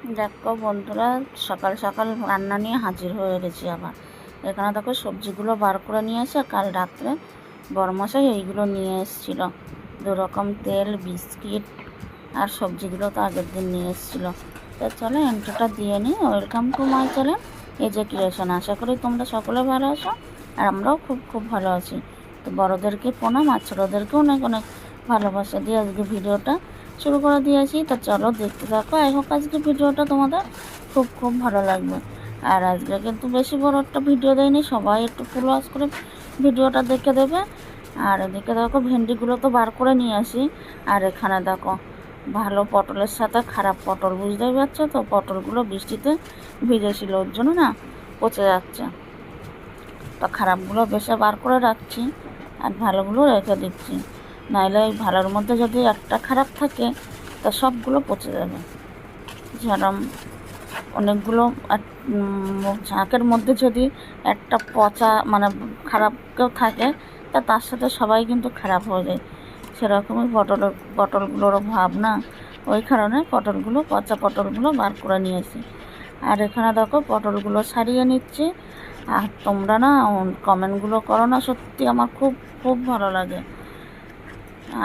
দেখো বন্ধুরা, সকাল সকাল রান্না নিয়ে হাজির হয়ে গেছি আবার। এখানে দেখো সবজিগুলো বার করে নিয়ে এসে কাল রাত্রে বড়মশাই এইগুলো নিয়ে এসেছিলো। 2 রকম তেল, বিস্কিট আর সবজিগুলো তো আগের দিন নিয়ে এসেছিলো। তো চলো এন্ট্রিটা দিয়ে নিই। Welcome to my channel AJ creation. আশা করি তোমরা সকলে ভালো আছো আর আমরাও খুব খুব ভালো আছি। তো বড়োদেরকে প্রণাম আর ছোটোদেরকে অনেক অনেক ভালোবাসা দিয়ে আজকে ভিডিওটা শুরু করে দিয়েছি। তো চলো দেখতে থাকো। আই হোপ আজকে ভিডিওটা তোমাদের খুব খুব ভালো লাগবে। আর আজকে কিন্তু বেশি বড় একটা ভিডিও দেয়নি, সবাই একটু ফুল ওয়াচ করে ভিডিওটা দেখে দেবে। আর এদিকে দেখো ভেন্ডিগুলো তো বার করে নিয়ে আসি। আর এখানে দেখো ভালো পটলের সাথে খারাপ পটল, বুঝতেই পারছো তো। পটলগুলো বৃষ্টিতে ভিজেছিল, ওর জন্য না পচে যাচ্ছে। তো খারাপগুলো বেশি বার করে রাখছি আর ভালোগুলো রেখে দিচ্ছি, নাহলে ওই ভালোর মধ্যে যদি একটা খারাপ থাকে তা সবগুলো পচে যাবে। যেরকম অনেকগুলো ঝাঁকের মধ্যে যদি একটা পচা মানে খারাপ কেউ থাকে তা তার সাথে সবাই কিন্তু খারাপ হয়ে যায়। সেরকমই পটলগুলোরও ভাব না, ওই কারণে পচা পটলগুলো বার করে নিয়েছি। আর এখানে দেখো পটলগুলো সারিয়ে নিচ্ছি। আর তোমরা না কমেন্টগুলো করো না, সত্যি আমার খুব খুব ভালো লাগে।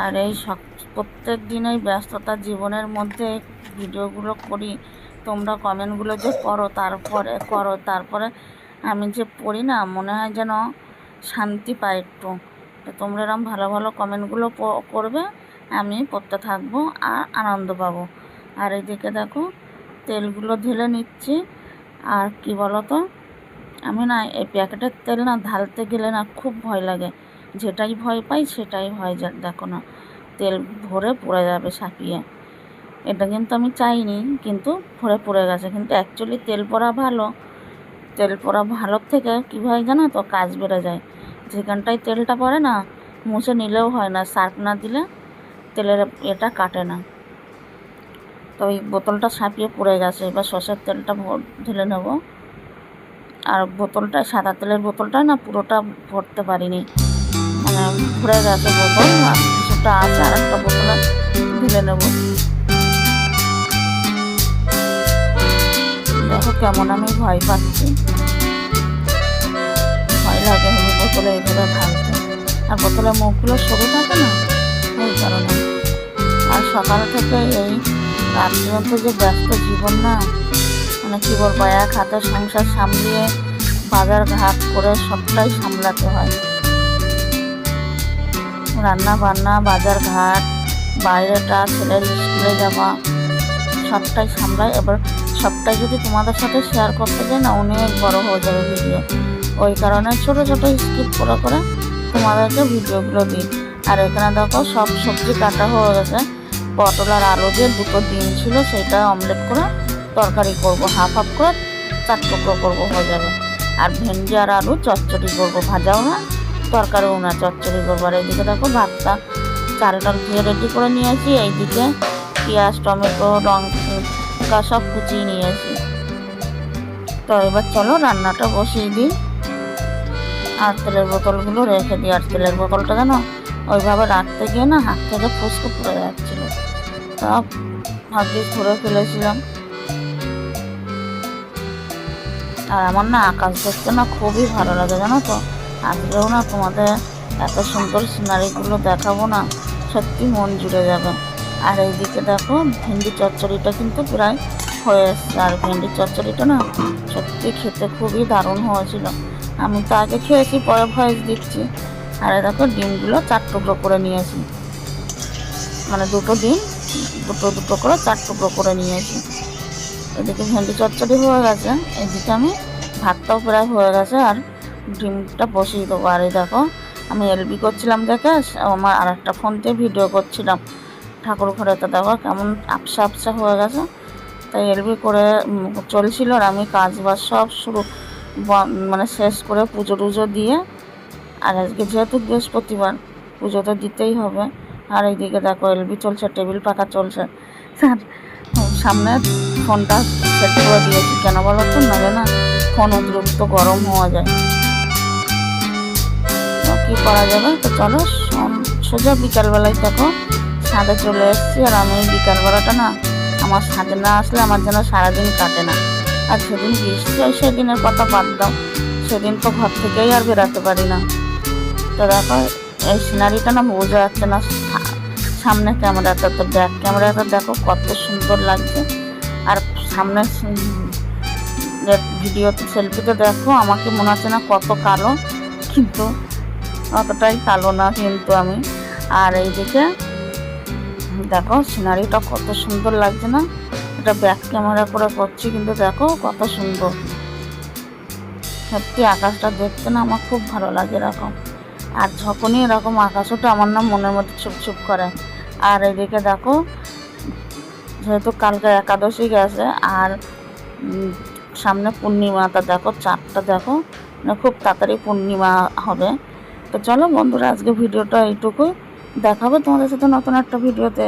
আর এই প্রত্যেক দিন এই ব্যস্ততার জীবনের মধ্যে ভিডিওগুলো করি, তোমরা কমেন্টগুলো যে তারপরে আমি যে পড়ি না, মনে হয় যেন শান্তি পাই একটু। তো তোমরা এরকম ভালো ভালো কমেন্টগুলো করবে, আমি পড়তে থাকবো আর আনন্দ পাবো। আর এইদিকে দেখো তেলগুলো ঢেলে নিচ্ছি। আর কি বলো তো, আমি না এই প্যাকেটের তেল না ঢালতে গেলে না খুব ভয় লাগে। যেটাই ভয় পাই সেটাই হয়, দেখো না তেল ভরে পড়ে যাবে ছাপিয়ে। এটা কিন্তু আমি চাইনি, কিন্তু ভরে পড়ে গেছে। কিন্তু অ্যাকচুয়ালি তেল পড়া ভালো। তেল পড়া ভালোর থেকে কী হয় জানো তো, কাজ বেড়ে যায়। যেখানটায় তেলটা পড়ে না মুছে নিলেও হয় না, সার্ফ না দিলে তেলের এটা কাটে না। তো ওই বোতলটা ছাপিয়ে পড়ে গেছে। এবার সর্ষের তেলটা ঢেলে নেবো। আর বোতলটা, সাদা তেলের বোতলটা না পুরোটা ভরতে পারিনি, মানে ভরে গেছে বোতল, আর কিছুটা আছে। আর একটা বোতলে ঢেলে নেব। দেখো কেমন আমি ভয় পাচ্ছি, ভয় লাগে আমি বোতলে এইভাবে ঢালতে। আর বোতলের মুখগুলো সরু থাকে না, এই কারণে। আর সকাল থেকে এই রাত পর্যন্ত যে ব্যস্ত জীবন না, মানে কী বলবো, এক হাতে সংসার সামলিয়ে বাজার ঘাট করে সবটাই সামলাতে হয়। রান্না বান্না, বাজার ঘাট, বাইরেটা, ছেলের স্কুলে যাওয়া, সবটাই সামলাই। এবার সবটাই যদি তোমাদের সাথে শেয়ার করতে যাই না, অনেক বড় হয়ে যাবে ভিডিও। ওই কারণে ছোটো ছোটো স্কিপ করে করে তোমাদেরকে ভিডিওগুলো দিই। আর এখানে দেখো সব সবজি কাটা হয়ে গেছে। পটল আর আলু দিয়ে 2টো ডিম ছিল, সেইটা অমলেট করে তরকারি করব। হাফ হাফ করে 4 টুকরো করবো, হয়ে যাবে। আর ভেন্ডি আর আলু চচ্চড়ি করবো, ভাজাও না তরকারিও না, চচ্চড়ি করবো। আর এইদিকে দেখো ভাতটা চালটা ধুয়ে রেডি করে নিয়েছি। এইদিকে পেঁয়াজ, টমেটো, লঙ্কা সব কুচিয়ে নিয়েছি। তো এবার চলো রান্নাটা বসিয়ে দিই। আর তেলের বোতলগুলো রেখে দিই। আর তেলের বোতলটা যেন ওইভাবে রাখতে গিয়ে না হাত থেকে ফুসকে পড়ে যাচ্ছিল, তা ভাবছি ধরে ফেলেছিলাম। আর আমার না আকাশ দেখতে না খুবই ভালো লাগে, জানো তো। আজকেও না তোমাদের এত সুন্দর সিনারিগুলো দেখাবো না, সত্যি মন জুড়ে যাবে। আর এইদিকে দেখো ভেন্ডি চচ্চড়িটা কিন্তু প্রায় হয়ে এসছে। আর ভেন্ডি চচ্চড়িটা না সত্যি খেতে খুবই দারুণ হয়েছিল। আমি তো আগে খেয়েছি, পরে ভয়েস দিচ্ছি। আর দেখো ডিমগুলো 4 টুকরো করে নিয়েছি, মানে 2টো ডিম দুটো করে 4 টুকরো করে নিয়েছি। এদিকে ভেন্ডি চচ্চড়ি হয়ে গেছে, এদিকে আমি ভাতটাও প্রায় হয়ে গেছে। আর ডিমটা বসিয়ে দেবো। আর এই দেখো আমি এলবি করছিলাম দেখে আমার আর একটা ফোন দিয়ে ভিডিও করছিলাম ঠাকুর ঘরে। তো দেখো কেমন আপসা আপসা হয়ে গেছে। তাই এলবি করে চলছিল। আর আমি কাজ বাজ সব মানে শেষ করে পুজো টুজো দিয়ে, আর আজকে যেহেতু বৃহস্পতিবার পুজো তো দিতেই হবে। আর এইদিকে দেখো এলবি চলছে, টেবিল পাকা চলছে। সামনে ফোনটা সেট করে দিয়েছি, কেন বলো তো, নাহলে না ফোন অতিরিক্ত গরম হওয়া যায়। কী করা যাবে। তো চলো সোজা বিকালবেলায় দেখো ছাদে চলে এসেছি। আর আমি বিকালবেলাটা না আমার সাজে না আসলে আমার যেন সারাদিন কাটে না। আর যেদিন বৃষ্টি হয় সেদিনের কথা বাদ দাও, সেদিন তো ঘর থেকেই আর বেরাতে পারি না। তো দেখো এই সিনারিটা না বোঝা যাচ্ছে না সামনে ক্যামেরাটা, তো ব্যাক ক্যামেরাটা দেখো কত সুন্দর লাগছে। আর সামনে ভিডিওতে সেলফিতে দেখো আমাকে মনে হচ্ছে না কত কালো, কিন্তু অতটাই কালো না কিন্তু আমি। আর এইদিকে দেখো সিনারিটা কত সুন্দর লাগছে না, এটা ব্যাক ক্যামেরা করে করছি কিন্তু দেখো কত সুন্দর। সত্যি আকাশটা দেখতে না আমার খুব ভালো লাগে এরকম। আর যখনই এরকম আকাশ ওঠে আমার না মনের মধ্যে চুপচুপ করে। আর এদিকে দেখো যেহেতু কালকে একাদশী গেছে আর সামনে পূর্ণিমাটা দেখো, চাঁদটা দেখো, মানে খুব তাড়াতাড়ি পূর্ণিমা হবে। তো চলো বন্ধুরা, আজকে ভিডিওটা এইটুকুই, দেখাবো তোমাদের সাথে নতুন একটা ভিডিওতে।